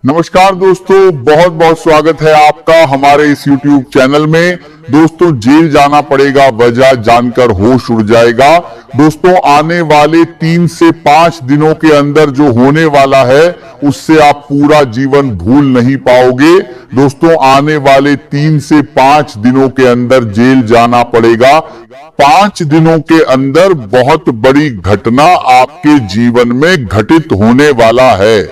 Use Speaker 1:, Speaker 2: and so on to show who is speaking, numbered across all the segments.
Speaker 1: नमस्कार दोस्तों, बहुत बहुत स्वागत है आपका हमारे इस YouTube चैनल में। दोस्तों, जेल जाना पड़ेगा, वजह जानकर होश उड़ जाएगा। दोस्तों, आने वाले 3 से 5 दिनों के अंदर जो होने वाला है उससे आप पूरा जीवन भूल नहीं पाओगे। दोस्तों, आने वाले 3 से 5 दिनों के अंदर जेल जाना पड़ेगा। 5 दिनों के अंदर बहुत बड़ी घटना आपके जीवन में घटित होने वाला है।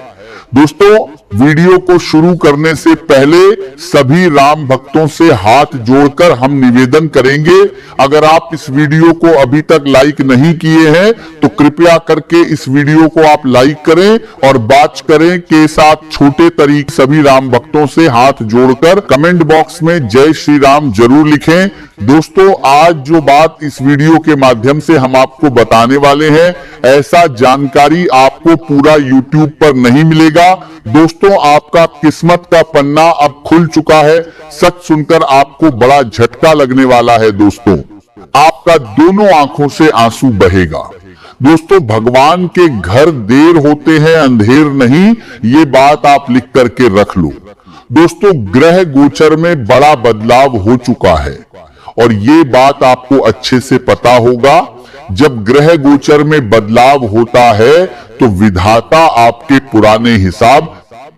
Speaker 1: दोस्तों, वीडियो को शुरू करने से पहले सभी राम भक्तों से हाथ जोड़कर हम निवेदन करेंगे, अगर आप इस वीडियो को अभी तक लाइक नहीं किए हैं तो कृपया करके इस वीडियो को आप लाइक करें और बात करें के साथ छोटे तरीके सभी राम भक्तों से हाथ जोड़कर कमेंट बॉक्स में जय श्री राम जरूर लिखें। दोस्तों, आज जो बात इस वीडियो के माध्यम से हम आपको बताने वाले हैं, ऐसा जानकारी आपको पूरा YouTube पर नहीं मिलेगा। दोस्तों, आपका किस्मत का पन्ना अब खुल चुका है। सच सुनकर आपको बड़ा झटका लगने वाला है। दोस्तों, आपका दोनों आंखों से आंसू बहेगा। दोस्तों, भगवान के घर देर होते हैं, अंधेर नहीं, ये बात आप लिख करके रख लो। दोस्तों, ग्रह गोचर में बड़ा बदलाव हो चुका है और ये बात आपको अच्छे से पता होगा। जब ग्रह गोचर में बदलाव होता है तो विधाता आपके पुराने हिसाब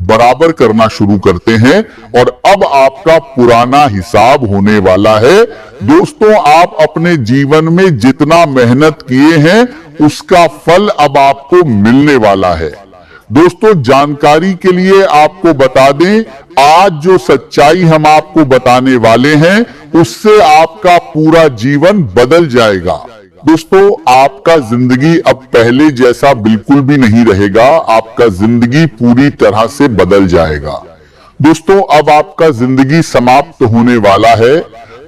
Speaker 1: बराबर करना शुरू करते हैं और अब आपका पुराना हिसाब होने वाला है। दोस्तों, आप अपने जीवन में जितना मेहनत किए हैं उसका फल अब आपको मिलने वाला है। दोस्तों, जानकारी के लिए आपको बता दें, आज जो सच्चाई हम आपको बताने वाले हैं उससे आपका पूरा जीवन बदल जाएगा। दोस्तों, आपका जिंदगी अब पहले जैसा बिल्कुल भी नहीं रहेगा, आपका जिंदगी पूरी तरह से बदल जाएगा। दोस्तों, अब आपका जिंदगी समाप्त होने वाला है।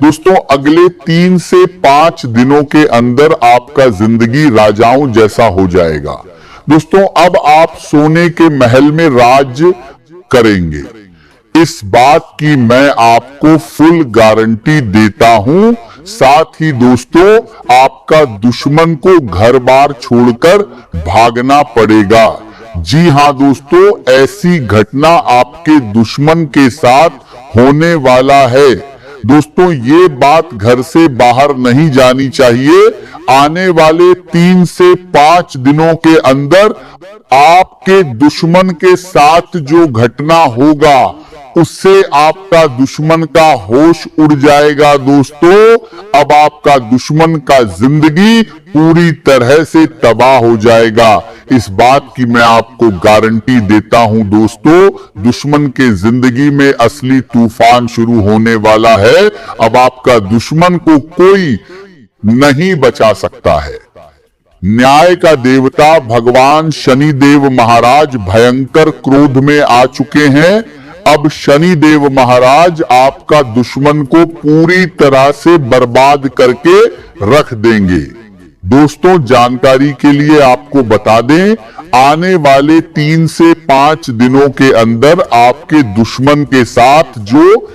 Speaker 1: दोस्तों, अगले 3 से 5 दिनों के अंदर आपका जिंदगी राजाओं जैसा हो जाएगा। दोस्तों, अब आप सोने के महल में राज करेंगे, इस बात की मैं आपको फुल गारंटी देता हूं। साथ ही दोस्तों, आपका दुश्मन को घर बार छोड़कर भागना पड़ेगा। जी हां दोस्तों, ऐसी घटना आपके दुश्मन के साथ होने वाला है। दोस्तों, ये बात घर से बाहर नहीं जानी चाहिए। आने वाले 3 से 5 दिनों के अंदर आपके दुश्मन के साथ जो घटना होगा उससे आपका दुश्मन का होश उड़ जाएगा। दोस्तों, अब आपका दुश्मन का जिंदगी पूरी तरह से तबाह हो जाएगा, इस बात की मैं आपको गारंटी देता हूं। दोस्तों, दुश्मन के जिंदगी में असली तूफान शुरू होने वाला है। अब आपका दुश्मन को कोई नहीं बचा सकता है। न्याय का देवता भगवान शनिदेव महाराज भयंकर क्रोध में आ चुके हैं। अब शनिदेव महाराज आपका दुश्मन को पूरी तरह से बर्बाद करके रख देंगे। दोस्तों, जानकारी के लिए आपको बता दें, आने वाले 3 से 5 दिनों के अंदर आपके दुश्मन के साथ जो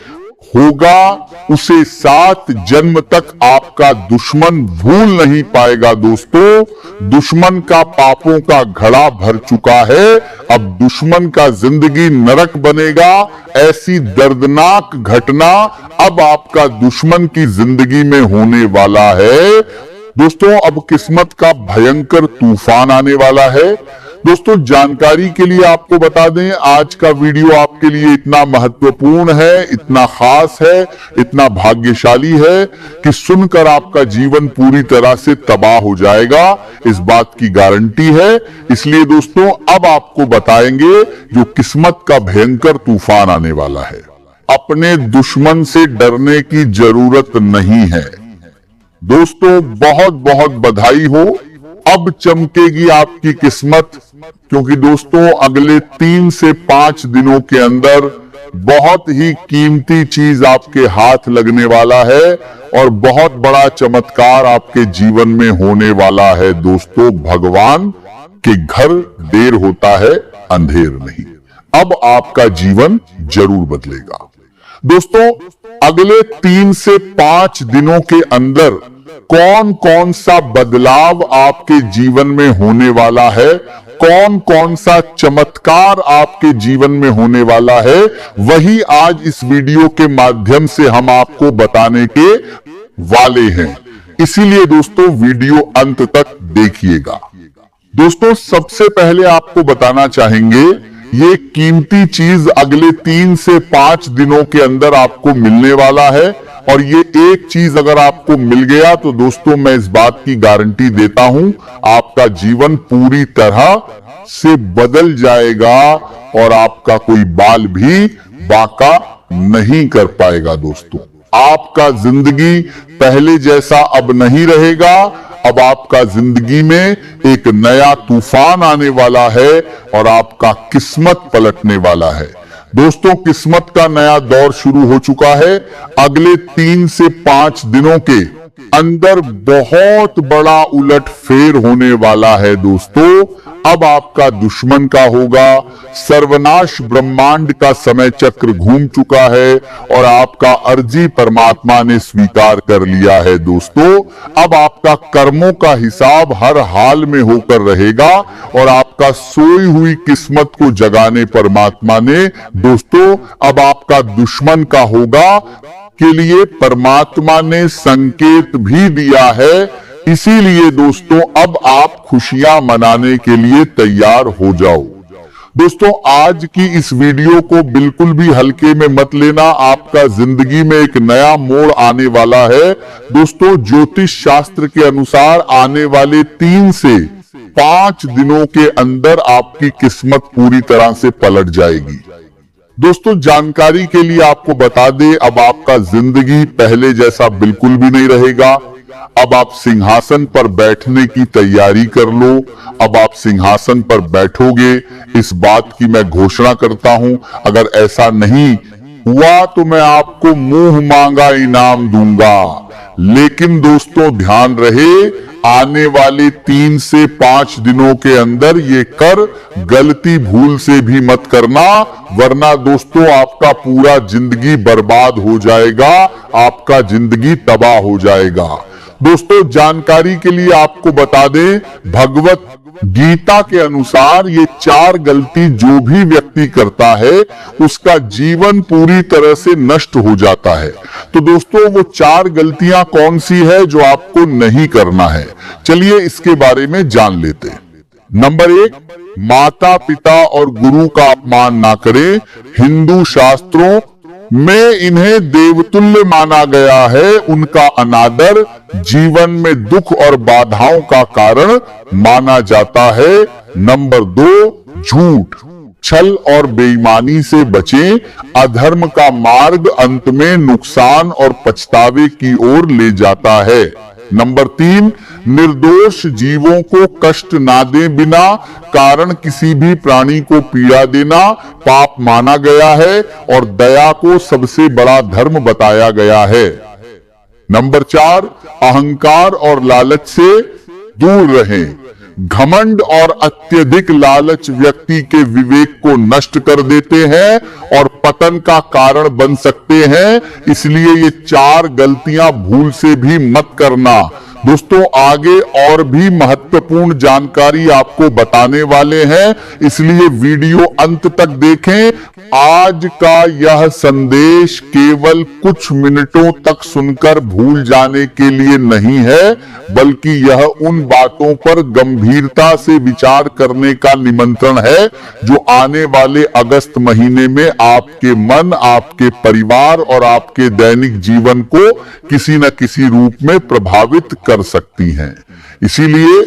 Speaker 1: होगा उसे 7 जन्म तक आपका दुश्मन भूल नहीं पाएगा। दोस्तों, दुश्मन का पापों का घड़ा भर चुका है, अब दुश्मन का जिंदगी नरक बनेगा। ऐसी दर्दनाक घटना अब आपका दुश्मन की जिंदगी में होने वाला है। दोस्तों, अब किस्मत का भयंकर तूफान आने वाला है। दोस्तों, जानकारी के लिए आपको बता दें, आज का वीडियो आपके लिए इतना महत्वपूर्ण है, इतना खास है, इतना भाग्यशाली है कि सुनकर आपका जीवन पूरी तरह से तबाह हो जाएगा, इस बात की गारंटी है। इसलिए दोस्तों, अब आपको बताएंगे जो किस्मत का भयंकर तूफान आने वाला है। अपने दुश्मन से डरने की जरूरत नहीं है। दोस्तों, बहुत बहुत बधाई हो, अब चमकेगी आपकी किस्मत, क्योंकि दोस्तों अगले 3 से 5 दिनों के अंदर बहुत ही कीमती चीज आपके हाथ लगने वाला है और बहुत बड़ा चमत्कार आपके जीवन में होने वाला है। दोस्तों, भगवान के घर देर होता है, अंधेर नहीं। अब आपका जीवन जरूर बदलेगा। दोस्तों, अगले 3 से 5 दिनों के अंदर कौन कौन सा बदलाव आपके जीवन में होने वाला है, कौन कौन सा चमत्कार आपके जीवन में होने वाला है, वही आज इस वीडियो के माध्यम से हम आपको बताने के वाले हैं। इसीलिए दोस्तों वीडियो अंत तक देखिएगा। दोस्तों सबसे पहले आपको बताना चाहेंगे, ये कीमती चीज अगले 3 से 5 दिनों के अंदर आपको मिलने वाला है। और ये एक चीज अगर आपको मिल गया तो दोस्तों मैं इस बात की गारंटी देता हूं, आपका जीवन पूरी तरह से बदल जाएगा और आपका कोई बाल भी बांका नहीं कर पाएगा। दोस्तों आपका जिंदगी पहले जैसा अब नहीं रहेगा। अब आपका जिंदगी में एक नया तूफान आने वाला है और आपका किस्मत पलटने वाला है। दोस्तों किस्मत का नया दौर शुरू हो चुका है। अगले 3 से 5 दिनों के अंदर बहुत बड़ा उलटफेर होने वाला है। दोस्तों अब आपका दुश्मन का होगा। सर्वनाश ब्रह्मांड का समय चक्र घूम चुका है और आपका अर्जी परमात्मा ने स्वीकार कर लिया है। दोस्तों अब आपका कर्मों का हिसाब हर हाल में होकर रहेगा और आपका सोई हुई किस्मत को जगाने परमात्मा ने दोस्तों अब आपका दुश्मन का होगा के लिए परमात्मा ने संकेत भी दिया है। इसीलिए दोस्तों अब आप खुशियां मनाने के लिए तैयार हो जाओ। दोस्तों आज की इस वीडियो को बिल्कुल भी हल्के में मत लेना। आपका जिंदगी में एक नया मोड़ आने वाला है। दोस्तों ज्योतिष शास्त्र के अनुसार आने वाले 3 से 5 दिनों के अंदर आपकी किस्मत पूरी तरह से पलट जाएगी। दोस्तों जानकारी के लिए आपको बता दें, अब आपका जिंदगी पहले जैसा बिल्कुल भी नहीं रहेगा। अब आप सिंहासन पर बैठने की तैयारी कर लो। अब आप सिंहासन पर बैठोगे, इस बात की मैं घोषणा करता हूं। अगर ऐसा नहीं हुआ तो मैं आपको मुंह मांगा इनाम दूंगा। लेकिन दोस्तों ध्यान रहे, आने वाले 3 से 5 दिनों के अंदर ये कर गलती भूल से भी मत करना, वरना दोस्तों आपका पूरा जिंदगी बर्बाद हो जाएगा, आपका जिंदगी तबाह हो जाएगा। दोस्तों जानकारी के लिए आपको बता दें, भगवत गीता के अनुसार ये 4 गलती जो भी व्यक्ति करता है उसका जीवन पूरी तरह से नष्ट हो जाता है। तो दोस्तों वो 4 गलतियां कौन सी है जो आपको नहीं करना है, चलिए इसके बारे में जान लेते हैं। नंबर 1, माता पिता और गुरु का अपमान ना करें। हिंदू शास्त्रों में इन्हें देवतुल्य माना गया है। उनका अनादर जीवन में दुख और बाधाओं का कारण माना जाता है। नंबर 2, झूठ, छल और बेईमानी से बचें। अधर्म का मार्ग अंत में नुकसान और पछतावे की ओर ले जाता है। नंबर 3, निर्दोष जीवों को कष्ट ना दे बिना कारण किसी भी प्राणी को पीड़ा देना पाप माना गया है और दया को सबसे बड़ा धर्म बताया गया है। नंबर 4, अहंकार और लालच से दूर रहें। घमंड और अत्यधिक लालच व्यक्ति के विवेक को नष्ट कर देते हैं और पतन का कारण बन सकते हैं। इसलिए ये 4 गलतियां भूल से भी मत करना। दोस्तों आगे और भी महत्वपूर्ण जानकारी आपको बताने वाले हैं, इसलिए वीडियो अंत तक देखें। आज का यह संदेश केवल कुछ मिनटों तक सुनकर भूल जाने के लिए नहीं है, बल्कि यह उन बातों पर गंभीरता से विचार करने का निमंत्रण है जो आने वाले अगस्त महीने में आपके मन, आपके परिवार और आपके दैनिक जीवन को किसी न किसी रूप में प्रभावित कर सकती हैं। इसीलिए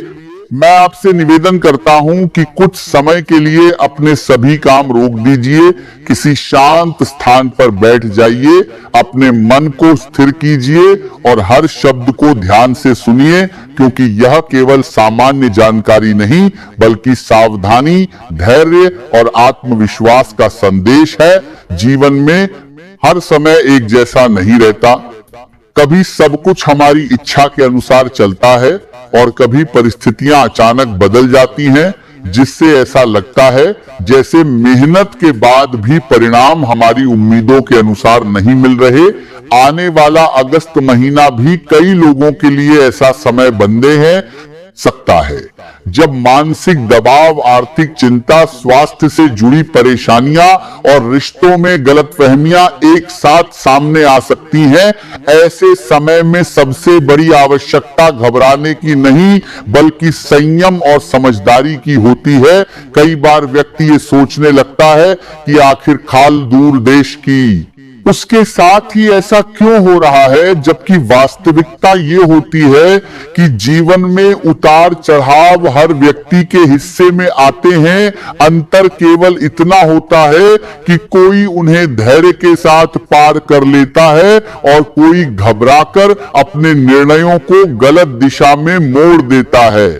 Speaker 1: मैं आपसे निवेदन करता हूं कि कुछ समय के लिए अपने सभी काम रोक दीजिए, किसी शांत स्थान पर बैठ जाइए, अपने मन को स्थिर कीजिए और हर शब्द को ध्यान से सुनिए, क्योंकि यह केवल सामान्य जानकारी नहीं बल्कि सावधानी, धैर्य और आत्मविश्वास का संदेश है। जीवन में हर समय एक जैसा नहीं रहता। कभी सब कुछ हमारी इच्छा के अनुसार चलता है और कभी परिस्थितियां अचानक बदल जाती हैं, जिससे ऐसा लगता है जैसे मेहनत के बाद भी परिणाम हमारी उम्मीदों के अनुसार नहीं मिल रहे। आने वाला अगस्त महीना भी कई लोगों के लिए ऐसा समय बंदे हैं सकता है। जब मानसिक दबाव, आर्थिक चिंता, स्वास्थ्य से जुड़ी परेशानियां और रिश्तों में गलतफहमियां एक साथ सामने आ सकती हैं, ऐसे समय में सबसे बड़ी आवश्यकता घबराने की नहीं बल्कि संयम और समझदारी की होती है। कई बार व्यक्ति ये सोचने लगता है कि आखिर खाल दूर देश की, उसके साथ ही ऐसा क्यों हो रहा है, जबकि वास्तविकता ये होती है कि जीवन में उतार चढ़ाव हर व्यक्ति के हिस्से में आते हैं। अंतर केवल इतना होता है कि कोई उन्हें धैर्य के साथ पार कर लेता है और कोई घबराकर अपने निर्णयों को गलत दिशा में मोड़ देता है।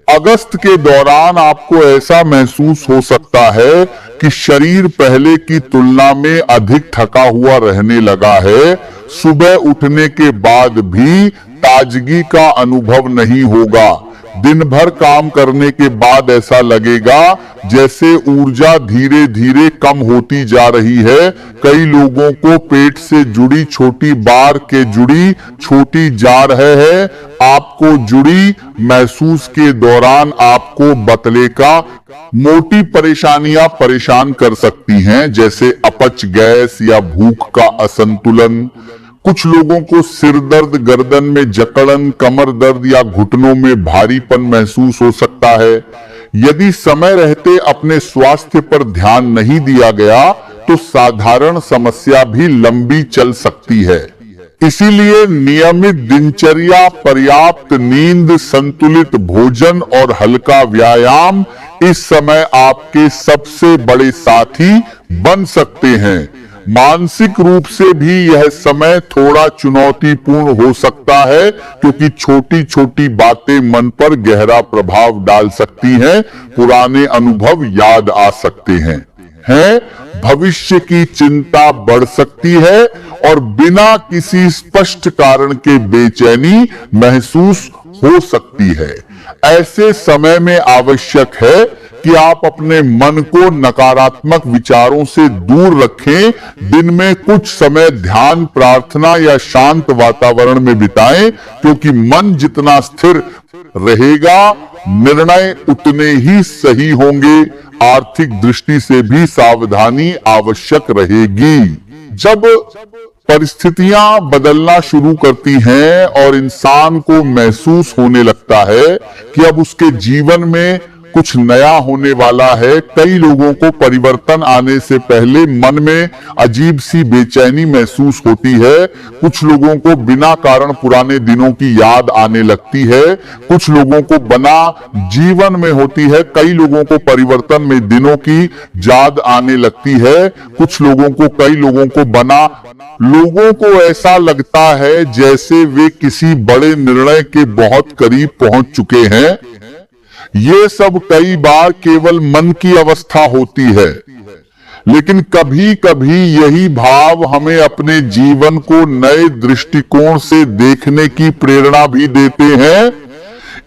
Speaker 1: अगस्त के दौरान आपको ऐसा महसूस हो सकता है कि शरीर पहले की तुलना में अधिक थका हुआ रहने लगा है। सुबह उठने के बाद भी ताजगी का अनुभव नहीं होगा। दिन भर काम करने के बाद ऐसा लगेगा जैसे ऊर्जा धीरे धीरे कम होती जा रही है। कई लोगों को पेट से जुड़ी छोटी बार के जुड़ी छोटी जा रहे हैं। आपको जुड़ी महसूस के दौरान आपको बतले का मोटी परेशानियां परेशान कर सकती हैं, जैसे अपच, गैस या भूख का असंतुलन। कुछ लोगों को सिर दर्द, गर्दन में जकड़न, कमर दर्द या घुटनों में भारीपन महसूस हो सकता है। यदि समय रहते अपने स्वास्थ्य पर ध्यान नहीं दिया गया तो साधारण समस्या भी लंबी चल सकती है। इसीलिए नियमित दिनचर्या, पर्याप्त नींद, संतुलित भोजन और हल्का व्यायाम इस समय आपके सबसे बड़े साथी बन सकते हैं। मानसिक रूप से भी यह समय थोड़ा चुनौतीपूर्ण हो सकता है, क्योंकि छोटी छोटी बातें मन पर गहरा प्रभाव डाल सकती हैं। पुराने अनुभव याद आ सकते हैं। भविष्य की चिंता बढ़ सकती है और बिना किसी स्पष्ट कारण के बेचैनी महसूस हो सकती है। ऐसे समय में आवश्यक है कि आप अपने मन को नकारात्मक विचारों से दूर रखें। दिन में कुछ समय ध्यान, प्रार्थना या शांत वातावरण में बिताएं, क्योंकि मन जितना स्थिर रहेगा, निर्णय उतने ही सही होंगे। आर्थिक दृष्टि से भी सावधानी आवश्यक रहेगी। जब परिस्थितियां बदलना शुरू करती हैं और इंसान को महसूस होने लगता है कि अब उसके जीवन में कुछ नया होने वाला है, कई लोगों को परिवर्तन आने से पहले मन में अजीब सी बेचैनी महसूस होती है। कुछ लोगों को बिना कारण पुराने दिनों की याद आने लगती है। कुछ लोगों को बना जीवन में होती है। कई लोगों को परिवर्तन में दिनों की याद आने लगती है। कुछ लोगों को, कई लोगों को बना लोगों को ऐसा लगता है जैसे वे किसी बड़े निर्णय के बहुत करीब पहुंच चुके हैं। ये सब कई बार केवल मन की अवस्था होती है, लेकिन कभी कभी यही भाव हमें अपने जीवन को नए दृष्टिकोण से देखने की प्रेरणा भी देते हैं।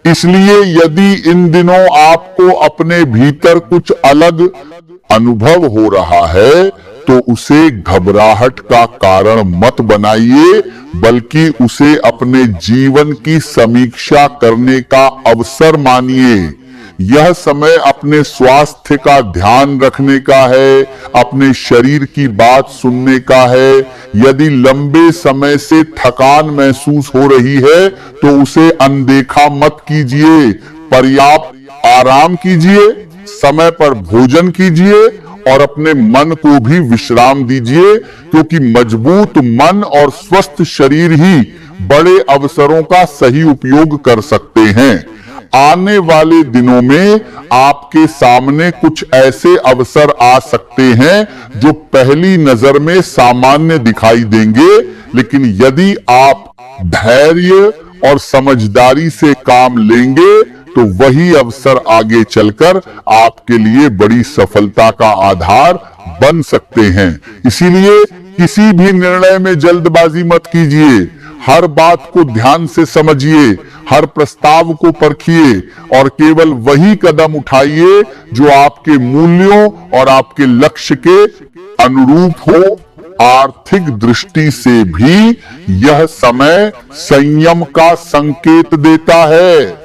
Speaker 1: इसलिए यदि इन दिनों आपको अपने भीतर कुछ अलग अनुभव हो रहा है तो उसे घबराहट का कारण मत बनाइए, बल्कि उसे अपने जीवन की समीक्षा करने का अवसर मानिए। यह समय अपने स्वास्थ्य का ध्यान रखने का है, अपने शरीर की बात सुनने का है। यदि लंबे समय से थकान महसूस हो रही है तो उसे अनदेखा मत कीजिए। पर्याप्त आराम कीजिए, समय पर भोजन कीजिए और अपने मन को भी विश्राम दीजिए, क्योंकि मजबूत मन और स्वस्थ शरीर ही बड़े अवसरों का सही उपयोग कर सकते हैं। आने वाले दिनों में आपके सामने कुछ ऐसे अवसर आ सकते हैं जो पहली नजर में सामान्य दिखाई देंगे, लेकिन यदि आप धैर्य और समझदारी से काम लेंगे तो वही अवसर आगे चलकर आपके लिए बड़ी सफलता का आधार बन सकते हैं। इसीलिए किसी भी निर्णय में जल्दबाजी मत कीजिए। हर बात को ध्यान से समझिए, हर प्रस्ताव को परखिए और केवल वही कदम उठाइए जो आपके मूल्यों और आपके लक्ष्य के अनुरूप हो। आर्थिक दृष्टि से भी यह समय संयम का संकेत देता है।